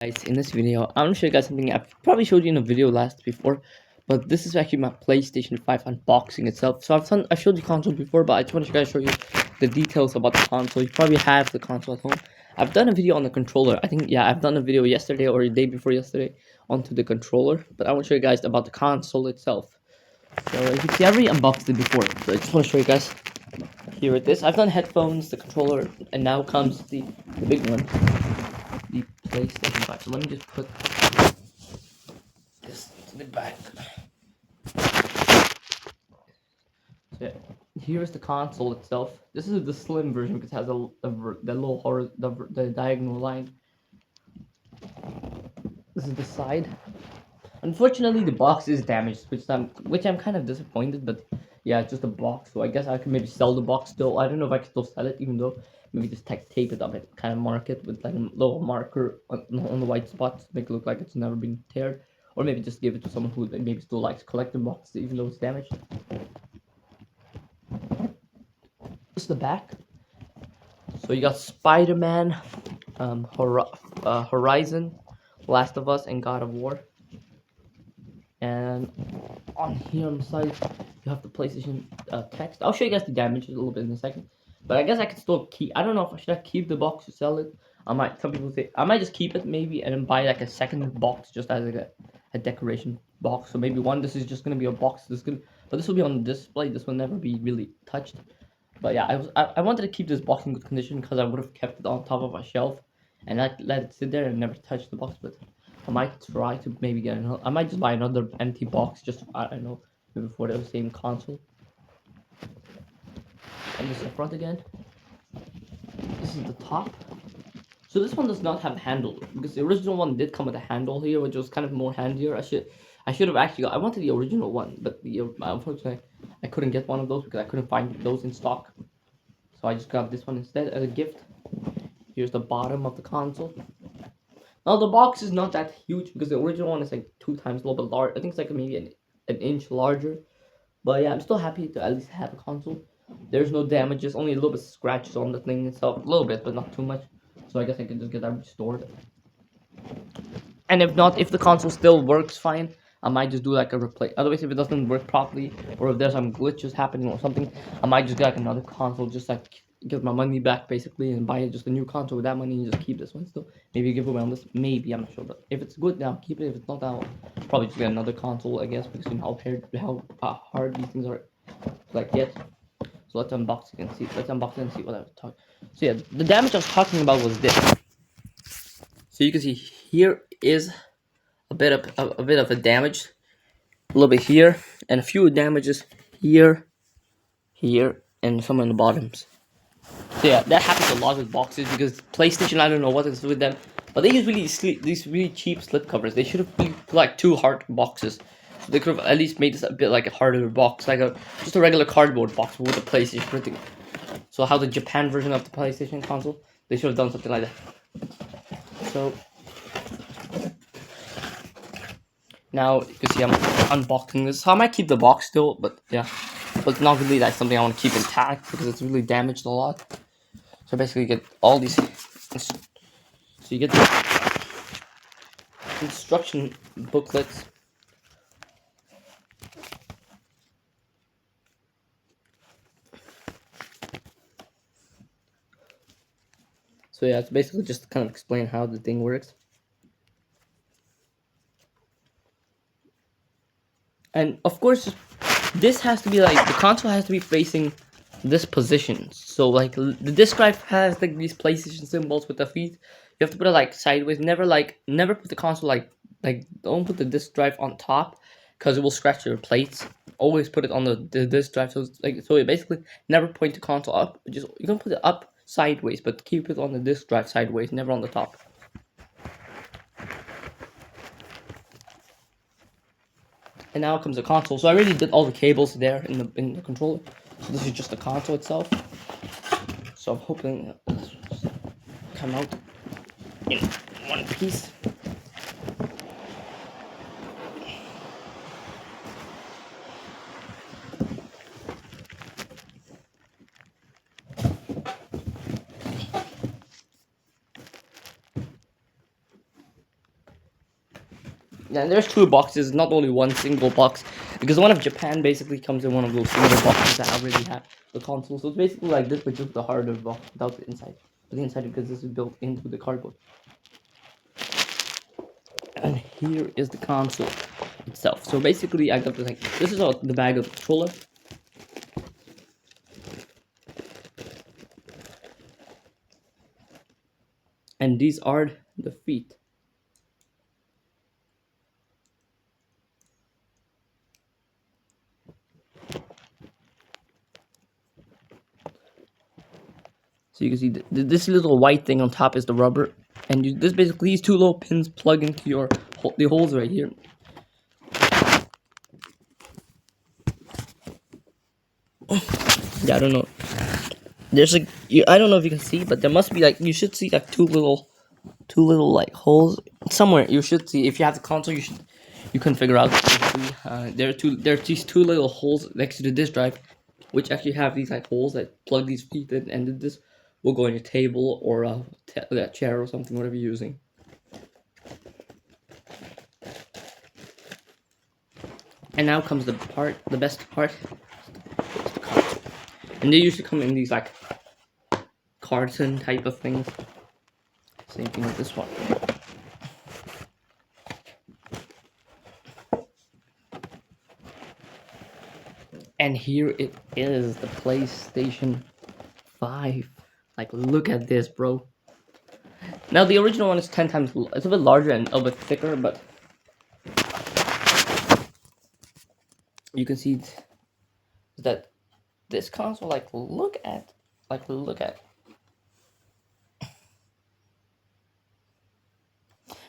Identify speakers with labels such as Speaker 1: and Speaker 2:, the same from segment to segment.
Speaker 1: Guys, in this video I want to show you guys something I've probably showed you in a video last before, but this is actually my PlayStation 5 unboxing itself. So I've showed you console before, but I just want to show you the details about the console. You probably have the console at home. I've done a video on the controller. I think, yeah, I've done a video yesterday or the day before yesterday onto the controller, but I want to show you guys about the console itself. So you can see I've already unboxed it before, so I just want to show you guys. Here it is. I've done headphones, the controller, and now comes the big one, the PlayStation 5. So let me just put this to the back. So yeah, here is the console itself. This is the slim version because it has the little the diagonal line. This is the side. Unfortunately, the box is damaged, which I'm kind of disappointed. But yeah, it's just a box. So I guess I could maybe sell the box still. I don't know if I can still sell it, even though maybe just tape it up and kind of mark it with like a little marker on the white spots to make it look like it's never been teared, or maybe just give it to someone who maybe still likes collecting boxes even though it's damaged. This is the back. So you got Spider-Man, Horizon, Last of Us, and God of War. And on here on the side, you have the PlayStation text. I'll show you guys the damages a little bit in a second. But I guess I could still keep. I don't know if I should keep the box or sell it. I might. Some people say I might just keep it maybe and then buy like a second box just as like a decoration box. So maybe one. This is just gonna be a box. But this will be on display. This will never be really touched. But yeah, I wanted to keep this box in good condition because I would have kept it on top of a shelf and let it sit there and never touch the box. But I might try to maybe get another. I might just buy another empty box just, I don't know, maybe for the same console. And this is the front again. This is the top. So this one does not have a handle because the original one did come with a handle here, which was kind of more handier. I should have actually I wanted the original one, but unfortunately I couldn't get one of those because I couldn't find those in stock. So I just got this one instead as a gift. Here's the bottom of the console. Now the box is not that huge because the original one is like 2 times a little bit large. I think it's like maybe an inch larger. But yeah, I'm still happy to at least have a console. There's no damages, only a little bit scratches on the thing itself. A little bit, but not too much. So I guess I can just get that restored. And if not, if the console still works fine, I might just do like a replace. Otherwise, if it doesn't work properly, or if there's some glitches happening or something, I might just get like another console, just like give my money back basically, and buy just a new console with that money and just keep this one still. Maybe give away on this. Maybe, I'm not sure, but if it's good, then I'll keep it. If it's not, I'll probably just get another console, I guess, because you know how hard these things are to like get. So let's unbox it and see. Let's unbox it and see what I was talking. So yeah, the damage I was talking about was this. So you can see here is a bit of a damage, a little bit here, and a few damages here, here, and some on the bottoms. So yeah, that happens a lot with boxes because PlayStation, I don't know what is with them, but they use these really cheap slip covers. They should have put like 2 hard boxes. So they could have at least made this a bit like a harder box, like just a regular cardboard box with a PlayStation printing. So how the Japan version of the PlayStation console, they should have done something like that. So now you can see I'm unboxing this. So I might keep the box still, but yeah, but not really like something I want to keep intact because it's really damaged a lot. So basically, you get all these. So you get the instruction booklets. So yeah, it's basically just to kind of explain how the thing works. And of course, this has to be like the console has to be facing this position. So like the disc drive has like these PlayStation symbols with the feet. You have to put it like sideways. Never put the console like don't put the disc drive on top because it will scratch your plates. Always put it on the disc drive. So it's like it basically never point the console up. Just you can put it up sideways, but keep it on the disc drive sideways, never on the top. And now comes the console. So I already did all the cables there in the controller. So this is just the console itself. So I'm hoping this will come out in one piece. Yeah, and there's two boxes, not only one single box, because the one of Japan basically comes in one of those single boxes that already have the console. So it's basically like this, but just the hardware box without the inside. But the inside, because this is built into the cardboard. And here is the console itself. So basically, I got this like this is the bag of the controller. And these are the feet. So you can see this little white thing on top is the rubber, and this basically these two little pins plug into your the holes right here. Yeah, I don't know. There's like I don't know if you can see, but there must be like you should see like two little like holes somewhere. You should see if you have the console. You can figure out. There's these two little holes next to the disk drive, which actually have these like holes that plug these feet in, and this will go on your table or a chair or something, whatever you're using. And now comes the best part. It's the console. And they usually come in these like carton type of things. Same thing with this one. And here it is, the PlayStation 5. Like, look at this, bro. Now, the original one is 10 times, it's a bit larger and a bit thicker, but you can see that this console, like, look at.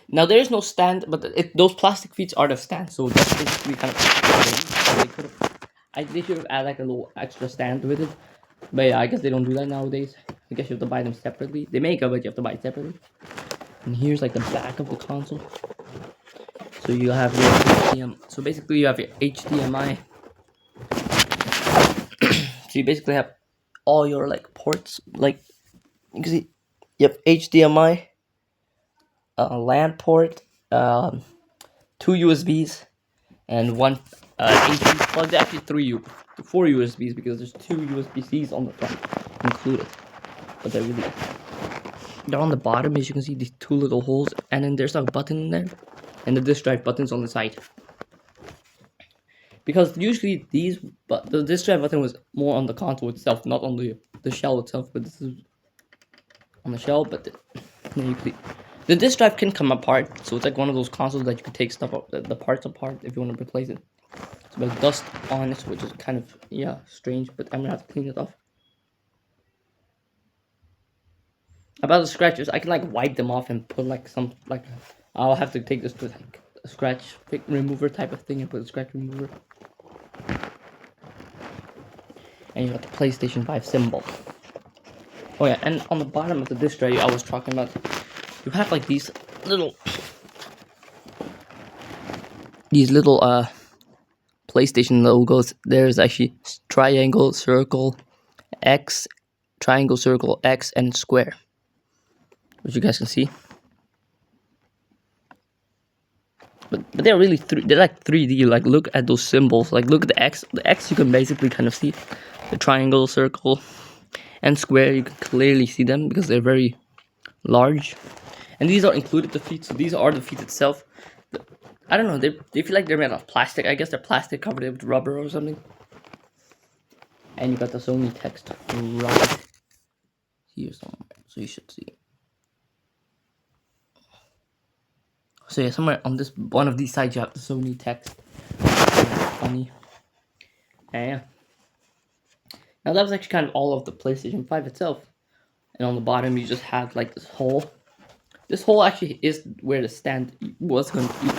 Speaker 1: Now, there is no stand, but those plastic feet are the stand, so that's basically kind of. They should have added like a little extra stand with it, but yeah, I guess they don't do that nowadays. I guess you have to buy them separately. They make it, but you have to buy it separately. And here's like the back of the console. So you have your HDMI. So basically, you have your HDMI. So you basically have all your like ports. Like you can see, you have HDMI, LAN port, two USBs, and one AC. Well, there's actually four USBs because there's two USB-Cs on the front included. But they're on the bottom, as you can see, these two little holes, and then there's a button in there, and the disk drive button's on the side. Because usually the disk drive button was more on the console itself, not on the shell itself. But this is on the shell. But the disk drive can come apart, so it's like one of those consoles that you can take stuff up, the parts apart if you want to replace it. So there's dust on it, which is kind of strange, but I'm gonna have to clean it off. About the scratches, I can like wipe them off and put like some like I'll have to take this to like a scratch pick remover type of thing and put a scratch remover. And you got the PlayStation 5 symbol. Oh yeah, and on the bottom of the disc tray I was talking about, you have like these little PlayStation logos. There's actually triangle, circle, X, triangle, circle, X, and square, which you guys can see. But they're really they're like 3D. Like look at those symbols. Like look at the X. The X you can basically kind of see. The triangle, circle, and square you can clearly see them because they're very large. And these are included the feet. So these are the feet itself. I don't know. They feel like they're made of plastic. I guess they're plastic covered with rubber or something. And you got the Sony text right here somewhere. So you should see. So yeah, somewhere on this one of these sides you have the Sony text. Funny. And yeah. Now that was actually kind of all of the PlayStation 5 itself. And on the bottom you just have like this hole. This hole actually is where the stand was going to be.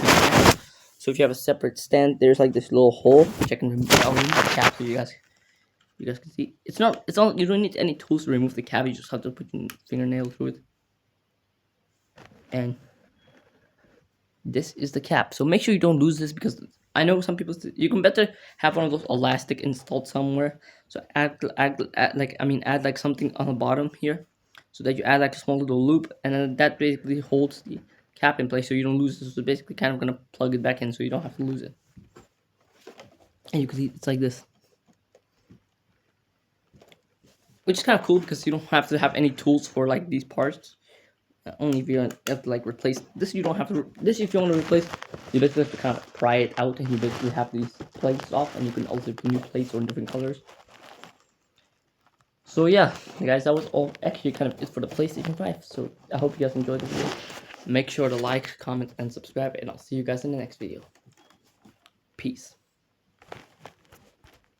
Speaker 1: So if you have a separate stand, there's like this little hole which I can remove. I'll remove the cap so you guys can see. It's not you don't need any tools to remove the cap, you just have to put your fingernail through it. And this is the cap. So make sure you don't lose this because I know some people you can better have one of those elastic installed somewhere. So add like something on the bottom here, so that you add like a small little loop, and then that basically holds the cap in place so you don't lose it. So basically kind of gonna plug it back in so you don't have to lose it. And you can see it's like this. Which is kind of cool because you don't have to have any tools for like these parts. Only if you have to like replace this, you don't have to. This if you want to replace, you basically have to kind of pry it out, and you basically have these plates off, and you can also put new plates or in different colors. So yeah, guys, that was all actually kind of it for the PlayStation 5. So I hope you guys enjoyed the video. Make sure to like, comment, and subscribe, and I'll see you guys in the next video. Peace.